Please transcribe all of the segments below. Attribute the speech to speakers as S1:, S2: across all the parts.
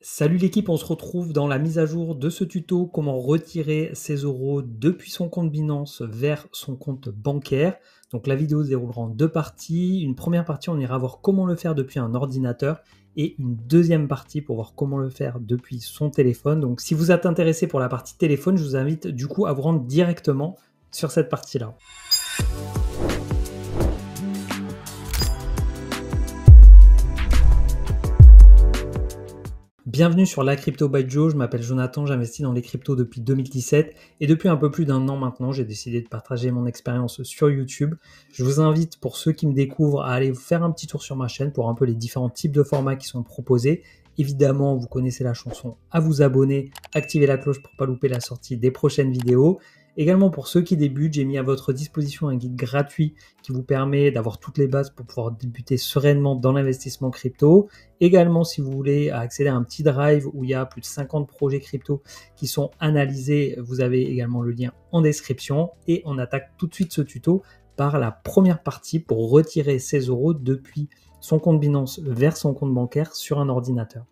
S1: Salut l'équipe, on se retrouve dans la mise à jour de ce tuto comment retirer ses euros depuis son compte Binance vers son compte bancaire. Donc la vidéo se déroulera en deux parties. Une première partie, on ira voir comment le faire depuis un ordinateur et une deuxième partie pour voir comment le faire depuis son téléphone. Donc si vous êtes intéressé pour la partie téléphone, je vous invite du coup à vous rendre directement sur cette partie-là. Bienvenue sur La Crypto by Joe, je m'appelle Jonathan, j'investis dans les cryptos depuis 2017 et depuis un peu plus d'un an maintenant, j'ai décidé de partager mon expérience sur YouTube. Je vous invite, pour ceux qui me découvrent, à aller faire un petit tour sur ma chaîne pour un peu les différents types de formats qui sont proposés. Évidemment, vous connaissez la chanson, à vous abonner, activer la cloche pour ne pas louper la sortie des prochaines vidéos. Également, pour ceux qui débutent, j'ai mis à votre disposition un guide gratuit qui vous permet d'avoir toutes les bases pour pouvoir débuter sereinement dans l'investissement crypto. Également, si vous voulez accéder à un petit drive où il y a plus de 50 projets crypto qui sont analysés, vous avez également le lien en description. Et on attaque tout de suite ce tuto par la première partie pour retirer ses euros depuis son compte Binance vers son compte bancaire sur un ordinateur.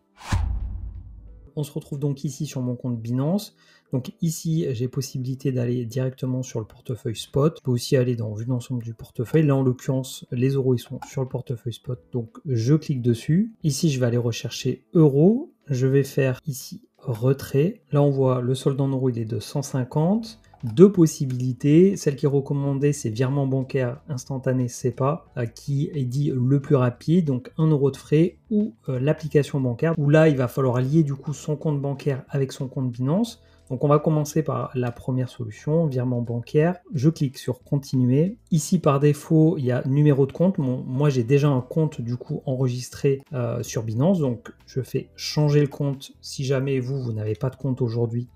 S1: On se retrouve donc ici sur mon compte Binance. Donc ici, j'ai possibilité d'aller directement sur le portefeuille spot. Je peux aussi aller dans vue d'ensemble du portefeuille. Là, en l'occurrence, les euros, ils sont sur le portefeuille spot. Donc, je clique dessus. Ici, je vais aller rechercher euros. Je vais faire ici retrait. Là, on voit le solde en euros, il est de 150. Deux possibilités. Celle qui est recommandée, c'est virement bancaire instantané SEPA, qui est dit le plus rapide, donc 1 euro de frais, ou l'application bancaire, où là, il va falloir lier du coup son compte bancaire avec son compte Binance. Donc on va commencer par la première solution, virement bancaire. Je clique sur continuer. Ici par défaut, il y a numéro de compte. Moi j'ai déjà un compte du coup enregistré sur Binance. Donc je fais changer le compte si jamais vous n'avez pas de compte aujourd'hui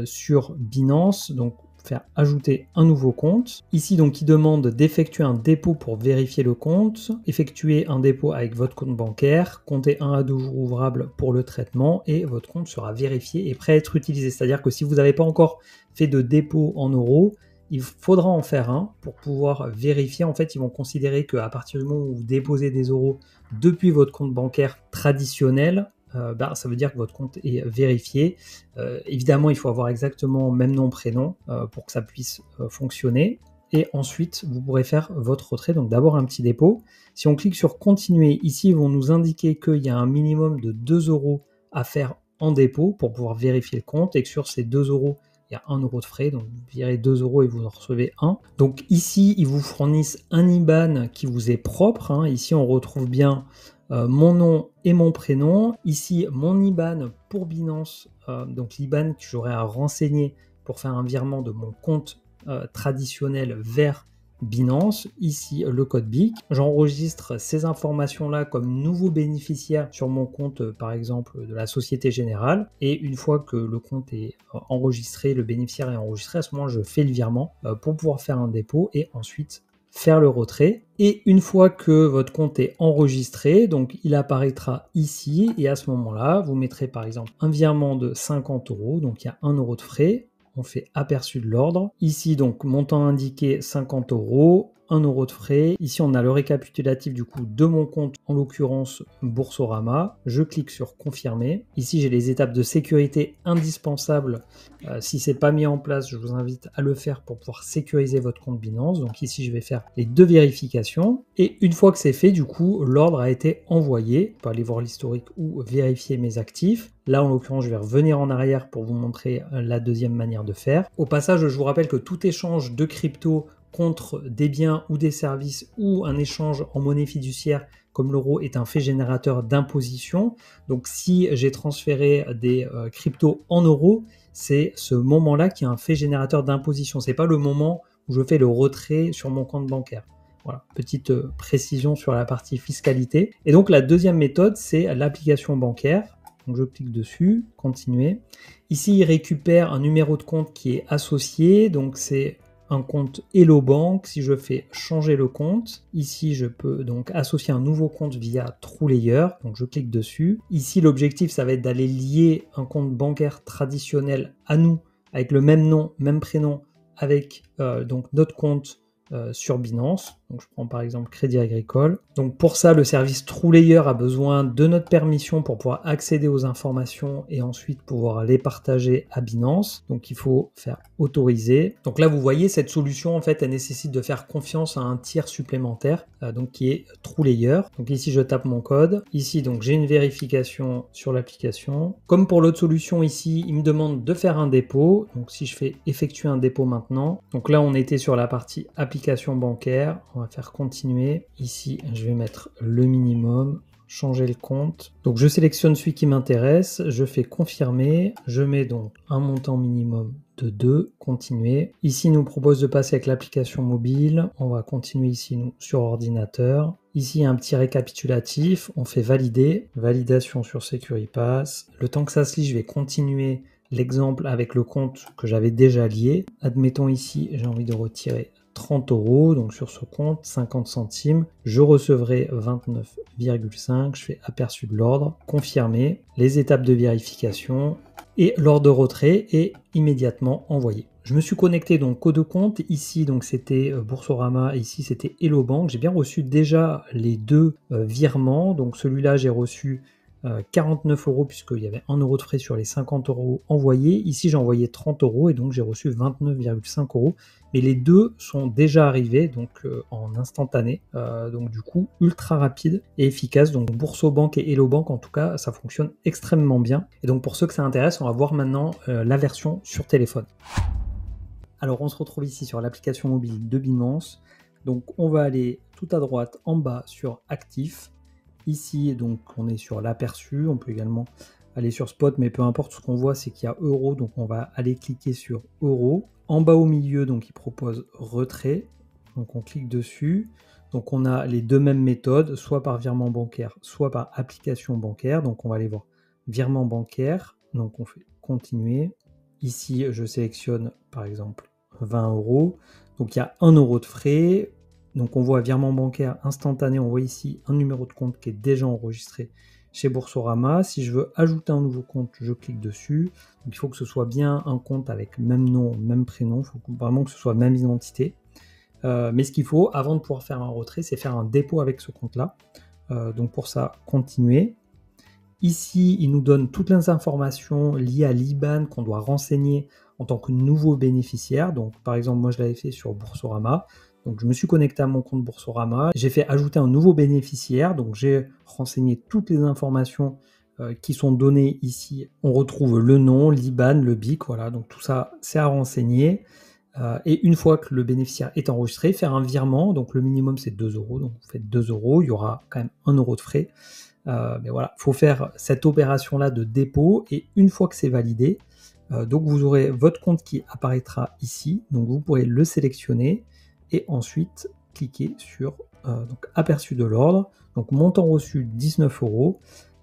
S1: sur Binance. Donc faire ajouter un nouveau compte. Ici donc il demande d'effectuer un dépôt pour vérifier le compte, effectuer un dépôt avec votre compte bancaire, compter 1 à 2 jours ouvrables pour le traitement et votre compte sera vérifié et prêt à être utilisé. C'est-à-dire que si vous n'avez pas encore fait de dépôt en euros, il faudra en faire un pour pouvoir vérifier. En fait, ils vont considérer qu'à partir du moment où vous déposez des euros depuis votre compte bancaire traditionnel, ça veut dire que votre compte est vérifié. Évidemment, il faut avoir exactement même nom, prénom pour que ça puisse fonctionner. Et ensuite, vous pourrez faire votre retrait. Donc d'abord un petit dépôt. Si on clique sur continuer, ici, ils vont nous indiquer qu'il y a un minimum de 2 euros à faire en dépôt pour pouvoir vérifier le compte et que sur ces 2 euros, il y a 1 euro de frais, donc vous virez 2 euros et vous en recevez 1. Donc ici, ils vous fournissent un IBAN qui vous est propre. Ici, on retrouve bien mon nom et mon prénom. Ici, mon IBAN pour Binance, donc l'IBAN que j'aurai à renseigner pour faire un virement de mon compte traditionnel vers Binance. Ici, le code BIC. J'enregistre ces informations-là comme nouveau bénéficiaire sur mon compte, par exemple, de la Société Générale. Et une fois que le compte est enregistré, le bénéficiaire est enregistré, à ce moment, je fais le virement pour pouvoir faire un dépôt et ensuite faire le retrait. Et une fois que votre compte est enregistré, donc il apparaîtra ici et à ce moment-là, vous mettrez par exemple un virement de 50 euros, donc il y a 1 euro de frais. On fait aperçu de l'ordre. Ici, donc, montant indiqué 50 euros, 1 euro de frais. Ici, on a le récapitulatif du coup de mon compte, en l'occurrence Boursorama. Je clique sur confirmer. Ici, j'ai les étapes de sécurité indispensables. Si ce n'est pas mis en place, je vous invite à le faire pour pouvoir sécuriser votre compte Binance. Donc ici, je vais faire les 2 vérifications. Et une fois que c'est fait, du coup, l'ordre a été envoyé. Je peux aller voir l'historique ou vérifier mes actifs. Là, en l'occurrence, je vais revenir en arrière pour vous montrer la deuxième manière de faire. Au passage, je vous rappelle que tout échange de crypto contre des biens ou des services ou un échange en monnaie fiduciaire comme l'euro est un fait générateur d'imposition. Donc si j'ai transféré des cryptos en euros, c'est ce moment-là qui est un fait générateur d'imposition. Ce n'est pas le moment où je fais le retrait sur mon compte bancaire. Voilà, petite précision sur la partie fiscalité. Et donc la deuxième méthode, c'est l'application bancaire. Donc je clique dessus, continuer. Ici, il récupère un numéro de compte qui est associé, donc c'est un compte Hello Bank. Si je fais changer le compte, ici je peux donc associer un nouveau compte via TrueLayer, donc je clique dessus. Ici l'objectif ça va être d'aller lier un compte bancaire traditionnel à nous, avec le même nom, même prénom, avec donc notre compte sur Binance. Donc je prends par exemple Crédit Agricole. Donc pour ça, le service TrueLayer a besoin de notre permission pour pouvoir accéder aux informations et ensuite pouvoir les partager à Binance. Donc il faut faire autoriser. Donc là, vous voyez, cette solution, en fait, elle nécessite de faire confiance à un tiers supplémentaire, donc qui est TrueLayer. Donc ici, je tape mon code. Ici, donc j'ai une vérification sur l'application. Comme pour l'autre solution ici, il me demande de faire un dépôt. Donc si je fais effectuer un dépôt maintenant, donc là, on était sur la partie application bancaire. On va faire continuer. Ici, je vais mettre le minimum, changer le compte. Donc je sélectionne celui qui m'intéresse, je fais confirmer, je mets donc un montant minimum de 2, continuer. Ici, il nous propose de passer avec l'application mobile. On va continuer ici nous, sur ordinateur. Ici, il y a un petit récapitulatif. On fait valider. Validation sur SecuriPass. Le temps que ça se lit, je vais continuer l'exemple avec le compte que j'avais déjà lié. Admettons ici, j'ai envie de retirer 30 €, donc sur ce compte, 50 centimes, je recevrai 29,5, je fais aperçu de l'ordre, confirmer, les étapes de vérification, et l'ordre de retrait est immédiatement envoyé. Je me suis connecté donc aux deux comptes, ici donc c'était Boursorama, ici c'était Hello Bank. J'ai bien reçu déjà les deux virements, donc celui-là j'ai reçu 49 € puisqu'il y avait 1 € de frais sur les 50 € envoyés. Ici j'ai envoyé 30 € et donc j'ai reçu 29,5 €. Mais les deux sont déjà arrivés donc en instantané, donc du coup ultra rapide et efficace. Donc Boursobank et Hello Bank en tout cas ça fonctionne extrêmement bien. Et donc pour ceux que ça intéresse, on va voir maintenant la version sur téléphone. Alors on se retrouve ici sur l'application mobile de Binance. Donc on va aller tout à droite en bas sur Actif. Ici donc on est sur l'aperçu, on peut également aller sur Spot, mais peu importe, ce qu'on voit c'est qu'il y a Euro, donc on va aller cliquer sur Euro. En bas au milieu, donc il propose retrait, donc on clique dessus. Donc on a les deux mêmes méthodes, soit par virement bancaire, soit par application bancaire. Donc on va aller voir virement bancaire, donc on fait continuer. Ici je sélectionne par exemple 20 €, donc il y a 1 € de frais. Donc on voit virement bancaire instantané, on voit ici un numéro de compte qui est déjà enregistré chez Boursorama. Si je veux ajouter un nouveau compte, je clique dessus. Donc il faut que ce soit bien un compte avec même nom, même prénom, il faut vraiment que ce soit même identité. Mais ce qu'il faut, avant de pouvoir faire un retrait, c'est faire un dépôt avec ce compte-là. Donc pour ça, continuer. Ici, il nous donne toutes les informations liées à l'IBAN qu'on doit renseigner en tant que nouveau bénéficiaire. Donc par exemple, moi je l'avais fait sur Boursorama. Donc je me suis connecté à mon compte Boursorama, j'ai fait ajouter un nouveau bénéficiaire, donc j'ai renseigné toutes les informations qui sont données ici. On retrouve le nom, l'IBAN, le BIC, voilà, donc tout ça c'est à renseigner. Et une fois que le bénéficiaire est enregistré, faire un virement, donc le minimum c'est 2 €, donc vous faites 2 €, il y aura quand même 1 € de frais. Mais voilà, il faut faire cette opération-là de dépôt, et une fois que c'est validé, donc vous aurez votre compte qui apparaîtra ici, donc vous pourrez le sélectionner, et ensuite cliquer sur donc aperçu de l'ordre, donc montant reçu 19 €,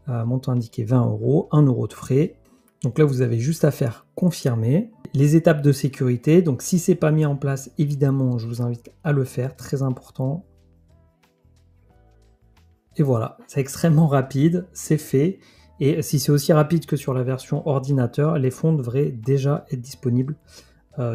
S1: montant indiqué 20 €, 1 € de frais. Donc là vous avez juste à faire confirmer. Les étapes de sécurité, donc si c'est pas mis en place, évidemment je vous invite à le faire, très important. Et voilà, c'est extrêmement rapide, c'est fait. Et si c'est aussi rapide que sur la version ordinateur, les fonds devraient déjà être disponibles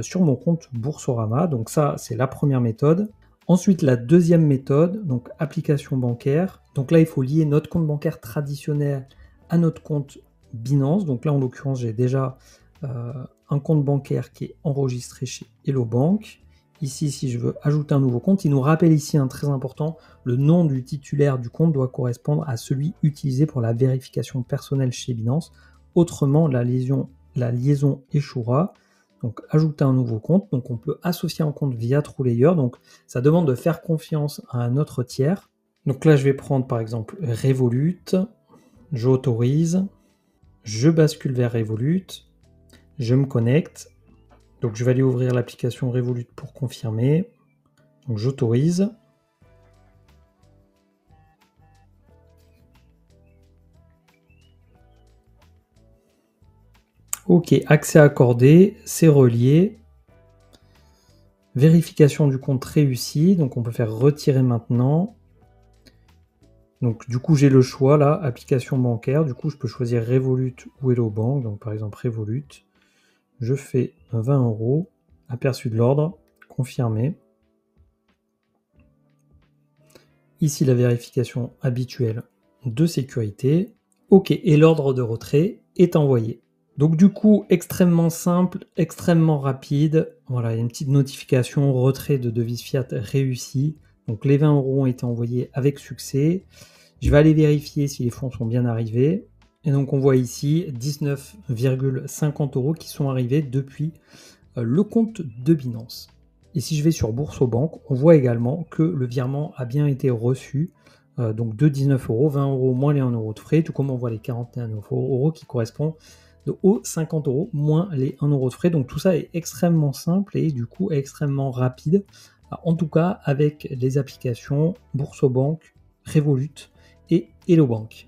S1: sur mon compte Boursorama. Donc ça, c'est la première méthode. Ensuite, la deuxième méthode, donc application bancaire. Donc là, il faut lier notre compte bancaire traditionnel à notre compte Binance. Donc là, en l'occurrence, j'ai déjà un compte bancaire qui est enregistré chez Hello Bank. Ici, si je veux ajouter un nouveau compte, il nous rappelle ici un très important, le nom du titulaire du compte doit correspondre à celui utilisé pour la vérification personnelle chez Binance. Autrement, la liaison échouera. Donc ajouter un nouveau compte, donc on peut associer un compte via TrueLayer, donc ça demande de faire confiance à un autre tiers. Donc là je vais prendre par exemple Revolut, j'autorise, je bascule vers Revolut, je me connecte, donc je vais aller ouvrir l'application Revolut pour confirmer, donc j'autorise. Ok, accès accordé, c'est relié. Vérification du compte réussi, donc on peut faire retirer maintenant. Donc du coup j'ai le choix là, application bancaire, du coup je peux choisir Revolut ou Hello Bank, donc par exemple Revolut. Je fais 20 €, aperçu de l'ordre, confirmer. Ici, la vérification habituelle de sécurité. OK, et l'ordre de retrait est envoyé. Donc du coup, extrêmement simple, extrêmement rapide. Voilà, il y a une petite notification retrait de devise fiat réussi. Donc les 20 € ont été envoyés avec succès. Je vais aller vérifier si les fonds sont bien arrivés. Et donc on voit ici 19,50 € qui sont arrivés depuis le compte de Binance. Et si je vais sur Bourso-Banque, on voit également que le virement a bien été reçu. Donc de 19 €, 20 € moins les 1 € de frais, tout comme on voit les 41 € qui correspondent aux 50 € moins les 1 € de frais. Donc tout ça est extrêmement simple et du coup extrêmement rapide. En tout cas avec les applications Bourso-Banque, Revolut et Hello Bank.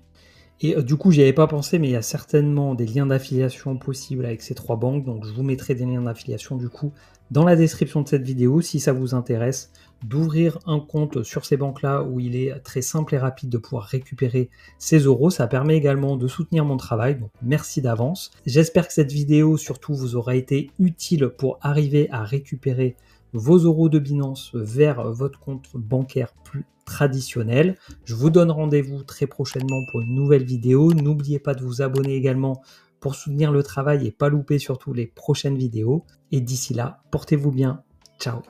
S1: Et du coup, j'y avais pas pensé, mais il y a certainement des liens d'affiliation possibles avec ces 3 banques. Donc, je vous mettrai des liens d'affiliation du coup dans la description de cette vidéo si ça vous intéresse d'ouvrir un compte sur ces banques-là où il est très simple et rapide de pouvoir récupérer ces euros. Ça permet également de soutenir mon travail. Donc, merci d'avance. J'espère que cette vidéo surtout vous aura été utile pour arriver à récupérer vos euros de Binance vers votre compte bancaire plus traditionnel. Je vous donne rendez-vous très prochainement pour une nouvelle vidéo. N'oubliez pas de vous abonner également pour soutenir le travail et pas louper surtout les prochaines vidéos. Et d'ici là, portez-vous bien. Ciao.